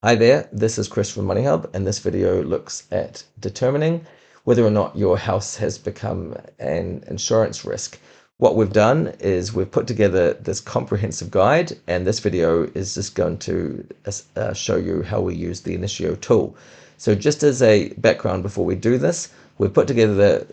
Hi there, this is Chris from MoneyHub, and this video looks at determining whether or not your house has become an insurance risk. What we've done is we've put together this comprehensive guide, and this video is just going to show you how we use the Initio tool. So just as a background before we do this, we've put together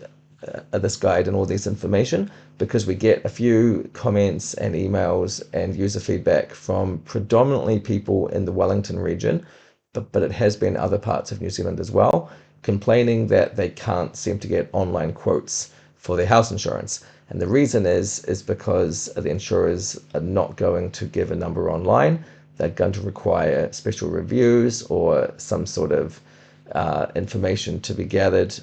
this guide and all this information because we get a few comments and emails and user feedback from predominantly people in the Wellington region, but it has been other parts of New Zealand as well, complaining that they can't seem to get online quotes for their house insurance. And the reason is because the insurers are not going to give a number online. They're going to require special reviews or some sort of information to be gathered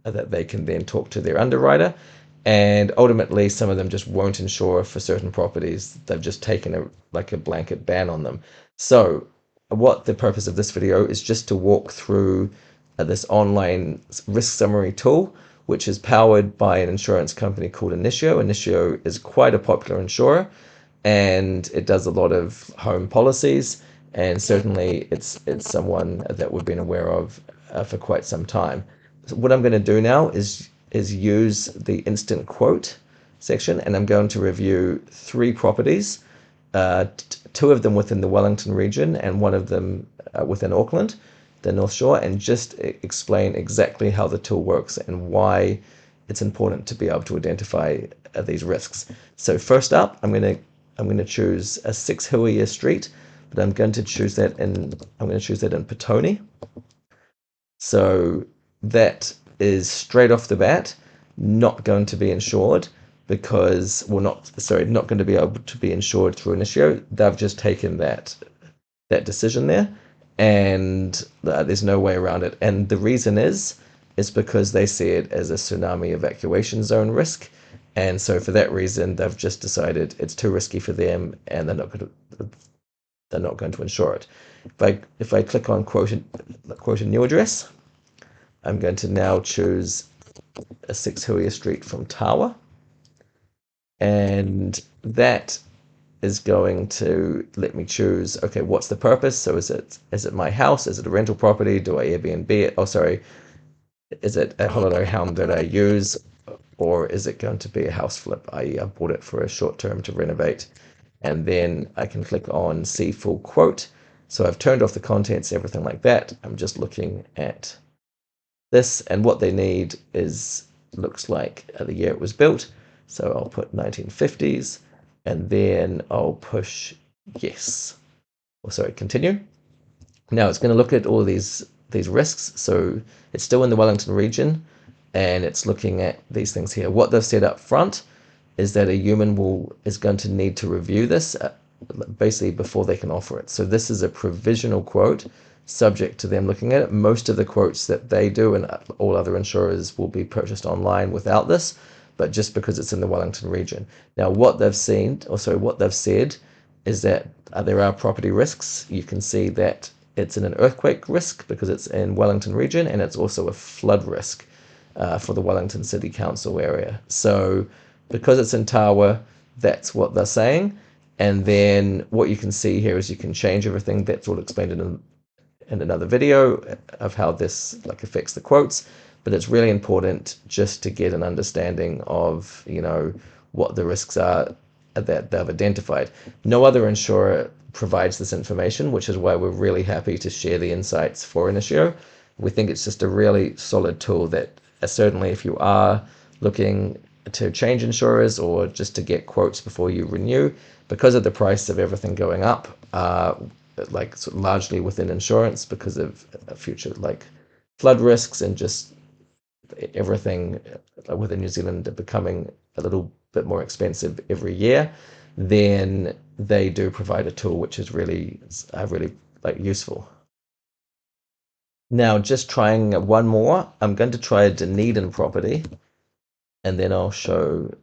that they can then talk to their underwriter, and ultimately some of them just won't insure for certain properties. They've just taken a blanket ban on them. So what the purpose of this video is just to walk through this online risk summary tool, which is powered by an insurance company called Initio. Initio is quite a popular insurer, and it does a lot of home policies, and certainly it's someone that we've been aware of for quite some time. So what I'm going to do now is use the instant quote section, and I'm going to review 3 properties, 2 of them within the Wellington region and 1 of them within Auckland, the North Shore, and just explain exactly how the tool works and why it's important to be able to identify these risks. So first up, I'm going to choose a 6 Huia Street, but I'm going to choose that in Petone. So that is straight off the bat not going to be insured because, well, not going to be able to be insured through Initio. They've just taken that decision there, and there's no way around it. And the reason is because they see it as a tsunami evacuation zone risk, and so for that reason they've just decided it's too risky for them, and they're not going to insure it. If I click on quote a new address, I'm going to now choose a 6 Huia Street from Tawa, and that is going to let me choose, okay, what's the purpose? So is it my house? Is it a rental property? Do I Airbnb it? Oh, sorry, is it a holiday home that I use? Or is it going to be a house flip, i.e. I bought it for a short term to renovate? And then I can click on see full quote. So I've turned off the contents, everything like that. I'm just looking at this, and what they need looks like the year it was built. So I'll put 1950s, and then I'll push yes, or sorry, continue. Now it's going to look at all these risks. So it's still in the Wellington region, and it's looking at these things here. What they've said up front is that a human is going to need to review this basically before they can offer it. So this is a provisional quote, subject to them looking at it. Most of the quotes that they do and all other insurers will be purchased online without this, but just because it's in the Wellington region. Now what they've said is that there are property risks. You can see that it's in an earthquake risk because it's in Wellington region, and it's also a flood risk for the Wellington City Council area. So because it's in Tawa, that's what they're saying. And then what you can see here is you can change everything. That's all explained in another video of how this affects the quotes, but it's really important just to get an understanding of what the risks are that they've identified. No other insurer provides this information, which is why we're really happy to share the insights for Initio. We think it's just a really solid tool that certainly if you are looking to change insurers or just to get quotes before you renew, because of the price of everything going up, largely within insurance because of future flood risks and just everything within New Zealand becoming a little bit more expensive every year, then they do provide a tool which is really useful. Now just trying one more, I'm going to try a Dunedin property, and then I'll show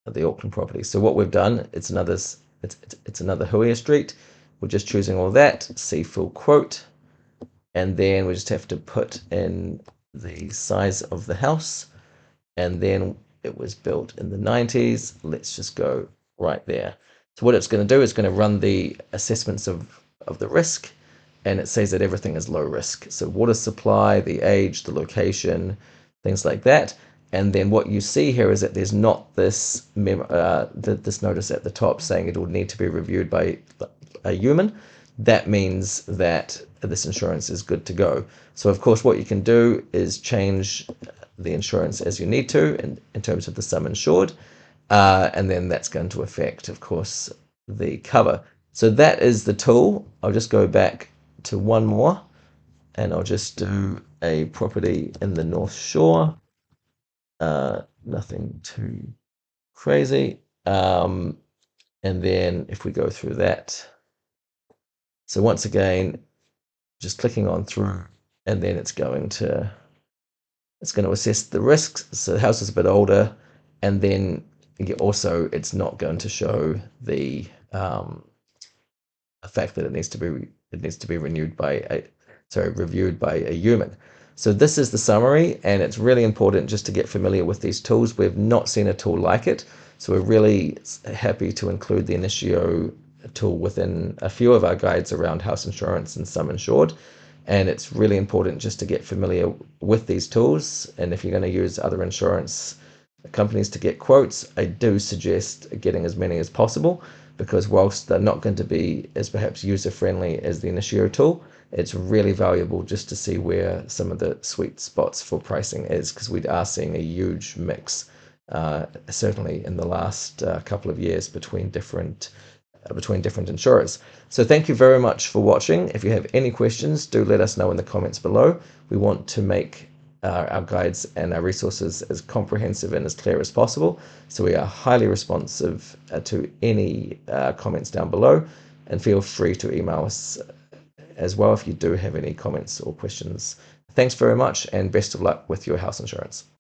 the Auckland property. So what we've done, it's another Huia Street. We're just choosing all that, see full quote, and then we just have to put in the size of the house, and then it was built in the 90s. Let's just go right there. So what it's going to do is going to run the assessments of the risk, and it says that everything is low risk. So water supply, the age, the location, things like that. And then what you see here is that there's not this this notice at the top saying it will need to be reviewed by a human. That means that this insurance is good to go. So of course what you can do is change the insurance as you need to in terms of the sum insured, and then that's going to affect, of course, the cover. So that is the tool. I'll just go back to one more, and I'll just do a property in the North Shore. Nothing too crazy. And then if we go through that, so once again, just clicking on through, and then it's going to assess the risks. So the house is a bit older, and then also it's not going to show the fact that it needs to be reviewed by a human. So this is the summary, and it's really important just to get familiar with these tools. We've not seen a tool like it, so we're really happy to include the Initio tool within a few of our guides around house insurance and sum insured. And it's really important just to get familiar with these tools. And if you're going to use other insurance companies to get quotes, I do suggest getting as many as possible, because whilst they're not going to be as perhaps user-friendly as the Initio tool, it's really valuable just to see where some of the sweet spots for pricing is, because we are seeing a huge mix, certainly in the last couple of years between different insurers. So thank you very much for watching. If you have any questions, do let us know in the comments below. We want to make our guides and our resources as comprehensive and as clear as possible. So we are highly responsive to any comments down below, and feel free to email us as well if you do have any comments or questions. Thanks very much, and best of luck with your house insurance.